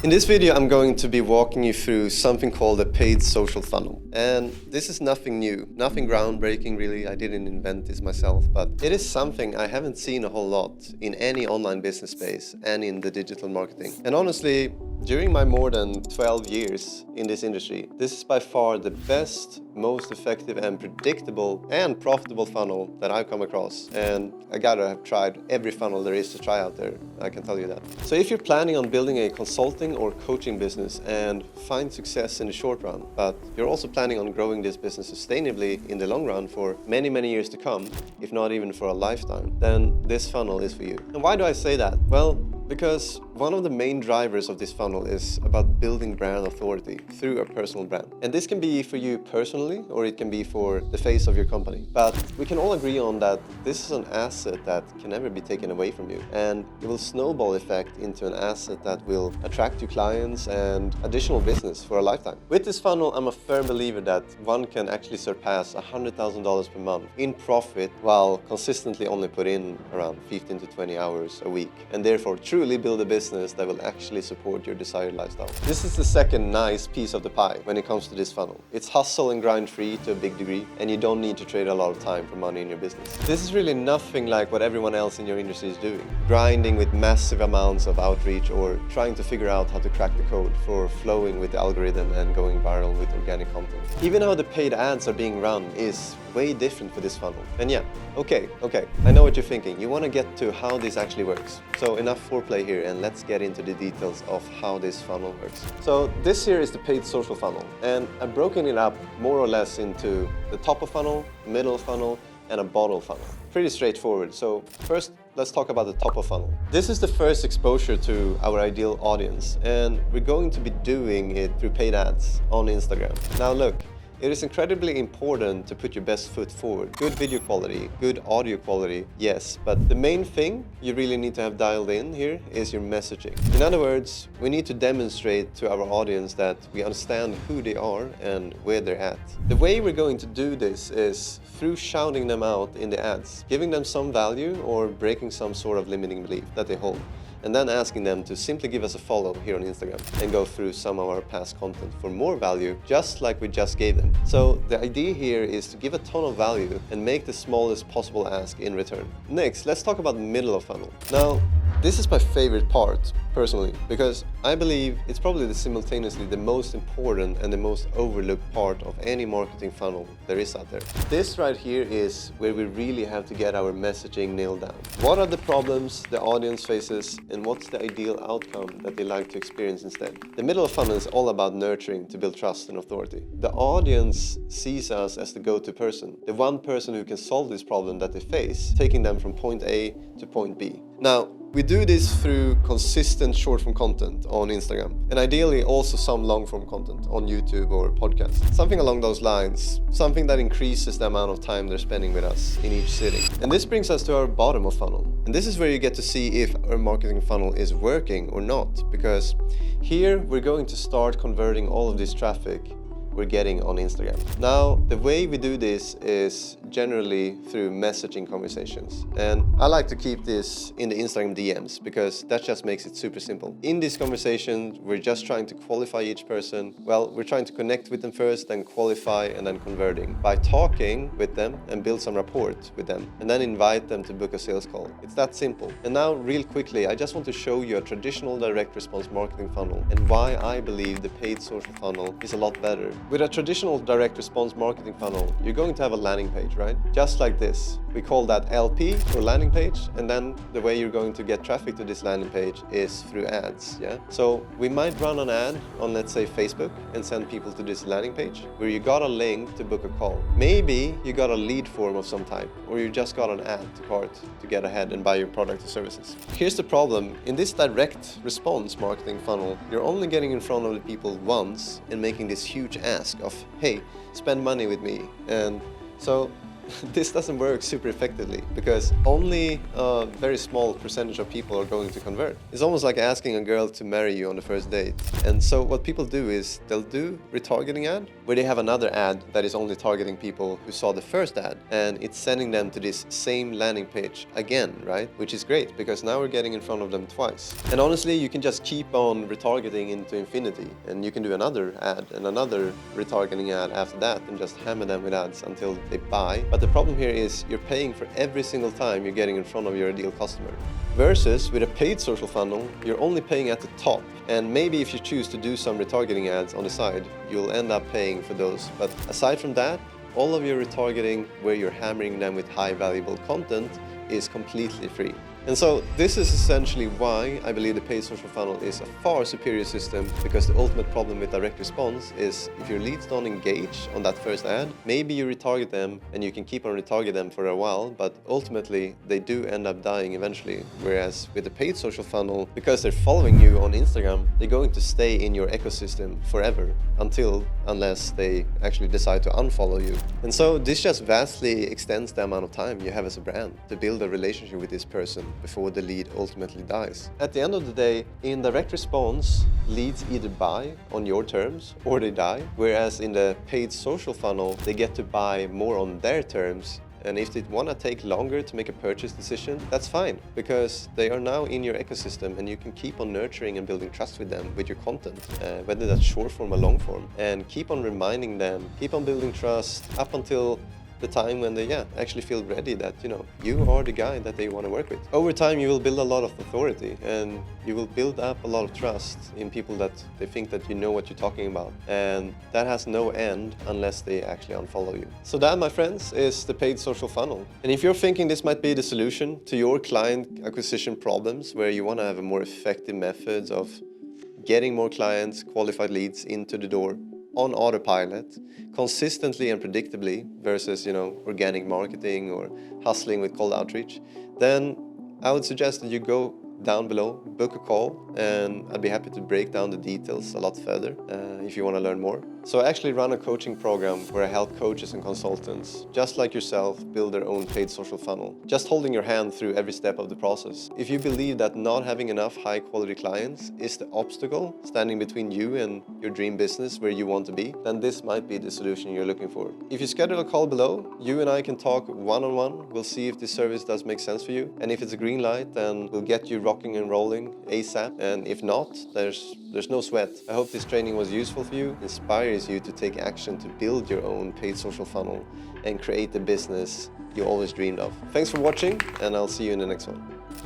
In this video, I'm going to be walking you through something called a paid social funnel. And this is nothing new, nothing groundbreaking really. I didn't invent this myself, but it is something I haven't seen a whole lot in any online business space and in the digital marketing. And honestly, during my more than 12 years in this industry, this is by far the best, most effective and predictable and profitable funnel that I've come across. And I gotta have tried every funnel there is to try out there, I can tell you that. So if you're planning on building a consulting or coaching business and find success in the short run, but you're also planning on growing this business sustainably in the long run for many, many years to come, if not even for a lifetime, then this funnel is for you. And why do I say that? Well, because one of the main drivers of this funnel is about building brand authority through a personal brand. And this can be for you personally, or it can be for the face of your company. But we can all agree on that this is an asset that can never be taken away from you. And it will snowball effect into an asset that will attract you clients and additional business for a lifetime. With this funnel, I'm a firm believer that one can actually surpass $100,000 per month in profit while consistently only put in around 15 to 20 hours a week. And therefore, truly build a business that will actually support your desired lifestyle. This is the second nice piece of the pie when it comes to this funnel. It's hustle and grind free to a big degree, and you don't need to trade a lot of time for money in your business. This is really nothing like what everyone else in your industry is doing. Grinding with massive amounts of outreach or trying to figure out how to crack the code for flowing with the algorithm and going viral with organic content. Even how the paid ads are being run is way different for this funnel. And yeah, okay, I know what you're thinking. You want to get to how this actually works. So enough foreplay here and let's get into the details of how this funnel works. So this here is the paid social funnel, and I've broken it up more or less into the top of funnel, middle of funnel, and a bottom funnel. Pretty straightforward. So first, let's talk about the top of funnel. This is the first exposure to our ideal audience, and we're going to be doing it through paid ads on Instagram. Now look, it is incredibly important to put your best foot forward. Good video quality, good audio quality, yes, but the main thing you really need to have dialed in here is your messaging. In other words, we need to demonstrate to our audience that we understand who they are and where they're at. The way we're going to do this is through shouting them out in the ads, giving them some value or breaking some sort of limiting belief that they hold, and then asking them to simply give us a follow here on Instagram and go through some of our past content for more value, just like we just gave them. So the idea here is to give a ton of value and make the smallest possible ask in return. Next, let's talk about middle of funnel. Now, this is my favorite part, personally, because I believe it's probably simultaneously the most important and the most overlooked part of any marketing funnel there is out there. This right here is where we really have to get our messaging nailed down. What are the problems the audience faces and what's the ideal outcome that they like to experience instead? The middle of funnel is all about nurturing to build trust and authority. The audience sees us as the go-to person, the one person who can solve this problem that they face, taking them from point A to point B. Now, we do this through consistent short-form content on Instagram, and ideally also some long-form content on YouTube or podcast. Something along those lines, something that increases the amount of time they're spending with us in each sitting. And this brings us to our bottom of funnel. And this is where you get to see if our marketing funnel is working or not, because here we're going to start converting all of this traffic we're getting on Instagram. Now, the way we do this is generally through messaging conversations. And I like to keep this in the Instagram DMs because that just makes it super simple. In these conversations, we're just trying to qualify each person. Well, we're trying to connect with them first, then qualify, and then converting by talking with them and build some rapport with them, and then invite them to book a sales call. It's that simple. And now, real quickly, I just want to show you a traditional direct response marketing funnel and why I believe the paid social funnel is a lot better. With a traditional direct response marketing funnel, you're going to have a landing page, right? Just like this. We call that LP or landing page, and then the way you're going to get traffic to this landing page is through ads, yeah? So we might run an ad on, let's say, Facebook and send people to this landing page where you got a link to book a call. Maybe you got a lead form of some type, or you just got an add to cart to get ahead and buy your product or services. Here's the problem. In this direct response marketing funnel, you're only getting in front of the people once and making this huge ask of, hey, spend money with me. And so this doesn't work super effectively because only a very small percentage of people are going to convert. It's almost like asking a girl to marry you on the first date. And so what people do is they'll do retargeting ad where they have another ad that is only targeting people who saw the first ad, and it's sending them to this same landing page again, right? Which is great because now we're getting in front of them twice. And honestly, you can just keep on retargeting into infinity, and you can do another ad and another retargeting ad after that and just hammer them with ads until they buy. But the problem here is you're paying for every single time you're getting in front of your ideal customer. Versus with a paid social funnel, you're only paying at the top. And maybe if you choose to do some retargeting ads on the side, you'll end up paying for those. But aside from that, all of your retargeting where you're hammering them with high valuable content is completely free. And so this is essentially why I believe the paid social funnel is a far superior system, because the ultimate problem with direct response is if your leads don't engage on that first ad, maybe you retarget them and you can keep on retarget them for a while, but ultimately they do end up dying eventually. Whereas with the paid social funnel, because they're following you on Instagram, they're going to stay in your ecosystem forever unless they actually decide to unfollow you. And so this just vastly extends the amount of time you have as a brand to build a relationship with this person before the lead ultimately dies. At the end of the day, in direct response, leads either buy on your terms or they die, whereas in the paid social funnel, they get to buy more on their terms. And if they want to take longer to make a purchase decision, that's fine, because they are now in your ecosystem and you can keep on nurturing and building trust with them with your content, whether that's short form or long form, and keep on reminding them, keep on building trust up until the time when they actually feel ready that you are the guy that they want to work with. Over time you will build a lot of authority and you will build up a lot of trust in people that they think that you know what you're talking about, and that has no end unless they actually unfollow you. So that, my friends, is the paid social funnel. And if you're thinking this might be the solution to your client acquisition problems, where you want to have a more effective methods of getting more clients, qualified leads into the door on autopilot, consistently and predictably, versus organic marketing or hustling with cold outreach, then I would suggest that you go down below, book a call, and I'd be happy to break down the details a lot further if you want to learn more. So I actually run a coaching program where I help coaches and consultants, just like yourself, build their own paid social funnel, just holding your hand through every step of the process. If you believe that not having enough high quality clients is the obstacle standing between you and your dream business where you want to be, then this might be the solution you're looking for. If you schedule a call below, you and I can talk one-on-one. We'll see if this service does make sense for you. And if it's a green light, then we'll get you rocking and rolling ASAP. And if not, there's no sweat. I hope this training was useful for you, inspires you to take action to build your own paid social funnel and create the business you always dreamed of. Thanks for watching, and I'll see you in the next one.